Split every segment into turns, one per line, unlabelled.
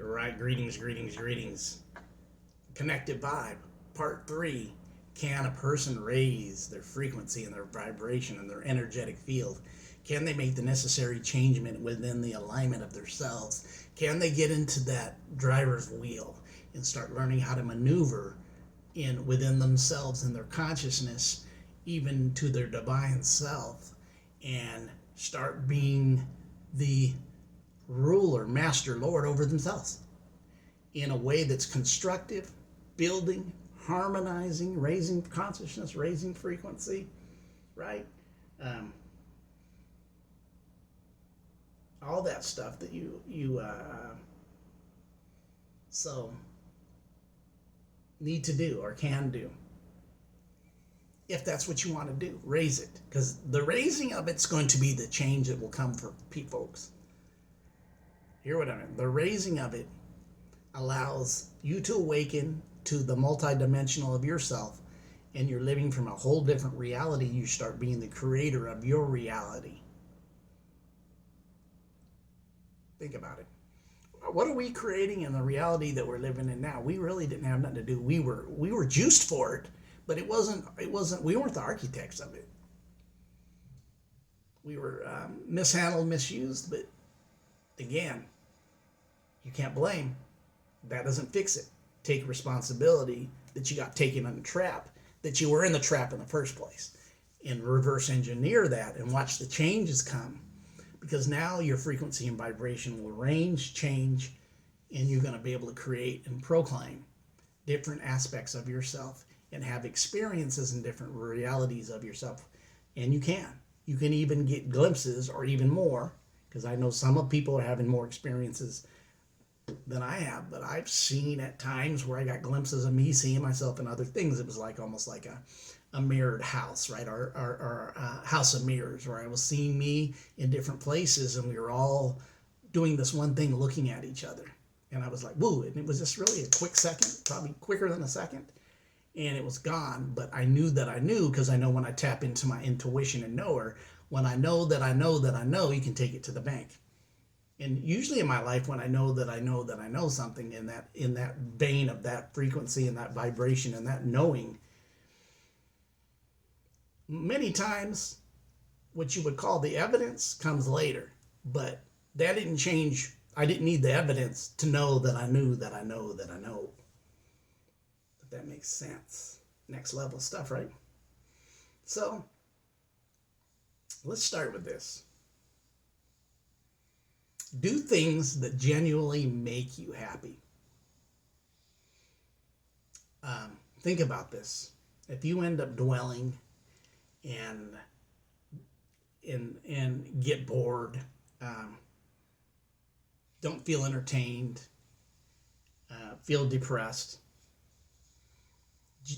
All right, greetings, greetings, greetings. Connected Vibe, Part 3. Can a person raise their frequency and their vibration and their energetic field? Can they make the necessary changement within the alignment of themselves? Can they get into that driver's wheel and start learning how to maneuver in within themselves and their consciousness, even to their divine self, and start being the ruler, master, lord over themselves in a way that's constructive, building, harmonizing, raising consciousness, raising frequency, right? Um, all that stuff that so need to do or can do, if that's what you want to do. Raise it, because the raising of it's going to be the change that will come for folks. Hear what I mean? The raising of it allows you to awaken to the multidimensional of yourself, and you're living from a whole different reality. You start being the creator of your reality. Think about it. What are we creating in the reality that we're living in now? We really didn't have nothing to do. We were juiced for it, but it wasn't. We weren't the architects of it. We were mishandled, misused, but again, you can't blame. That doesn't fix it. Take responsibility that you got taken in the trap, that you were in the trap in the first place, and reverse engineer that and watch the changes come. Because now your frequency and vibration will change, and you're going to be able to create and proclaim different aspects of yourself and have experiences in different realities of yourself. And you can even get glimpses or even more, because I know some of people are having more experiences than I have, but I've seen at times where I got glimpses of me seeing myself in other things. It was like almost like a mirrored house, right? Our house of mirrors, where I was seeing me in different places, and we were all doing this one thing, looking at each other. And I was like, woo, and it was just really a quick second, probably quicker than a second, and it was gone. But I knew that I knew, because I know when I tap into my intuition and knower, when I know that I know that I know, you can take it to the bank. And usually in my life, when I know that I know that I know something, in that vein of that frequency and that vibration and that knowing, many times what you would call the evidence comes later. But that didn't change. I didn't need the evidence to know that I knew that I know that I know. If that makes sense. Next level stuff, right? So let's start with this. Do things that genuinely make you happy. Think about this. If you end up dwelling and get bored, don't feel entertained, feel depressed,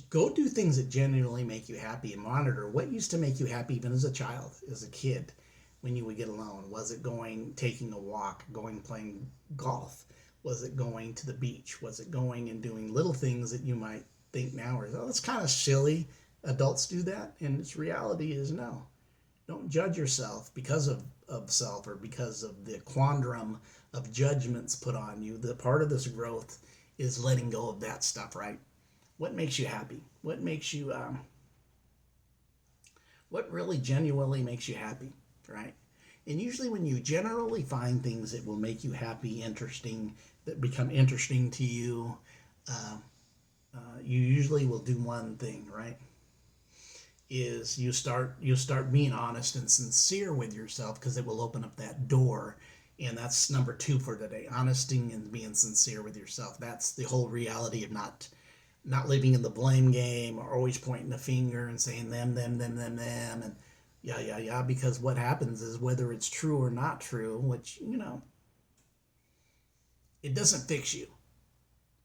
go do things that genuinely make you happy, and monitor what used to make you happy even as a child, as a kid. When you would get alone, was it taking a walk, playing golf? Was it going to the beach? Was it going and doing little things that you might think now are, oh, that's kind of silly. Adults do that, and its reality is no. Don't judge yourself because of self, or because of the quandrum of judgments put on you. The part of this growth is letting go of that stuff, right? What makes you happy? What makes you, what really genuinely makes you happy? Right? And usually when you generally find things that will make you happy, interesting, that become interesting to you, you usually will do one thing, right? Is you start being honest and sincere with yourself, because it will open up that door. And that's number 2 for today. Honesty and being sincere with yourself. That's the whole reality of not living in the blame game, or always pointing the finger and saying them, and yeah, because what happens is, whether it's true or not true, which, it doesn't fix you,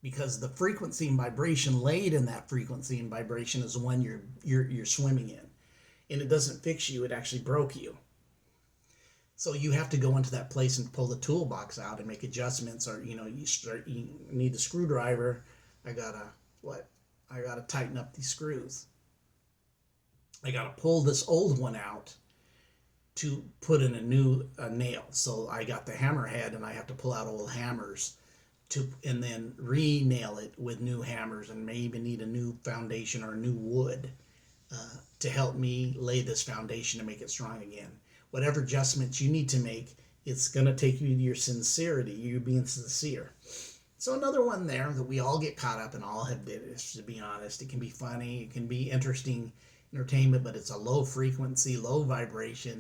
because the frequency and vibration laid in that frequency and vibration is the one you're swimming in, and it doesn't fix you. It actually broke you. So you have to go into that place and pull the toolbox out and make adjustments, or you need the screwdriver. I gotta tighten up these screws. I got to pull this old one out to put in a new nail. So I got the hammerhead, and I have to pull out old hammers and then re-nail it with new hammers, and may even need a new foundation or new wood to help me lay this foundation to make it strong again. Whatever adjustments you need to make, it's going to take you to your sincerity, you being sincere. So another one there that we all get caught up in, all have did is, to be honest, it can be funny, it can be interesting entertainment, but it's a low frequency, low vibration